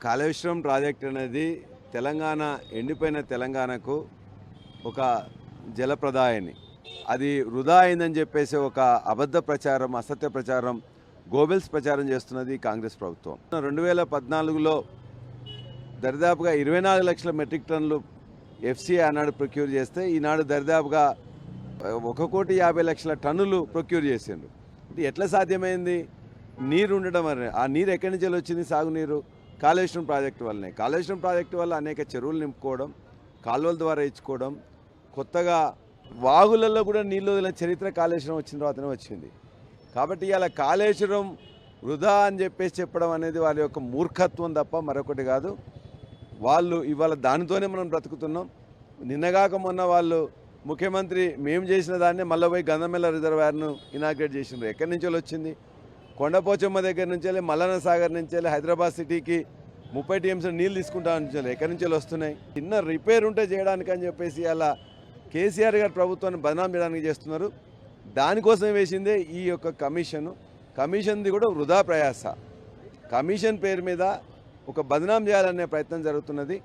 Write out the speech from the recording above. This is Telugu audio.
కాళేశ్వరం ప్రాజెక్ట్ అనేది తెలంగాణ ఎండిపోయిన తెలంగాణకు ఒక జలప్రదాయని. అది వృధా అయిందని చెప్పేసి ఒక అబద్ధ ప్రచారం, అసత్య ప్రచారం, గోబెల్స్ ప్రచారం చేస్తున్నది కాంగ్రెస్ ప్రభుత్వం. 2014లో దరిదాపుగా 24 లక్షల మెట్రిక్ టన్నులు ఎఫ్సీ ఆనాడు ప్రొక్యూర్ చేస్తే ఈనాడు దరిదాపుగా 1,50,00,000 టన్నులు ప్రొక్యూర్ చేసిండ్రు. ఇది ఎట్లా సాధ్యమైంది? నీరు ఉండడం వల్ల. ఆ నీరు ఎక్కడి నుంచి వచ్చింది? సాగునీరు కాళేశ్వరం ప్రాజెక్టు వల్లనే. కాళేశ్వరం ప్రాజెక్టు వల్ల అనేక చెరువులు నింపుకోవడం, కాలువల ద్వారా ఇచ్చుకోవడం, కొత్తగా వాగులలో కూడా నీళ్ళు వదిలిన చరిత్ర కాళేశ్వరం వచ్చిన తర్వాతనే వచ్చింది. కాబట్టి ఇలా కాళేశ్వరం వృధా అని చెప్పేసి చెప్పడం అనేది వాళ్ళ యొక్క మూర్ఖత్వం తప్ప మరొకటి కాదు. వాళ్ళు ఇవాళ దానితోనే మనం బ్రతుకుతున్నాం. నిన్నగాక మొన్న వాళ్ళు ముఖ్యమంత్రి మేము చేసిన దాన్ని మళ్ళీ పోయి గంధమెల్ల రిజర్వాయర్ను ఇనాగ్రేట్ చేసినారు. ఎక్కడి నుంచో వచ్చింది? కొండపోచమ్మ దగ్గర నుంచి వెళ్ళి మల్లన్న సాగర్ నుంచి వెళ్ళి హైదరాబాద్ సిటీకి 30 టీఎంసీ నీళ్ళు తీసుకుంటా నుంచి ఎక్కడి నుంచి వస్తున్నాయి? చిన్న రిపేర్ ఉంటే చేయడానికి అని చెప్పేసి అలా కేసీఆర్ గారు ప్రభుత్వాన్ని బదనాం చేయడానికి చేస్తున్నారు. దానికోసం వేసిందే ఈ యొక్క కమిషన్ది కూడా వృధా ప్రయాస. కమిషన్ పేరు మీద ఒక బదనాం చేయాలనే ప్రయత్నం జరుగుతున్నది.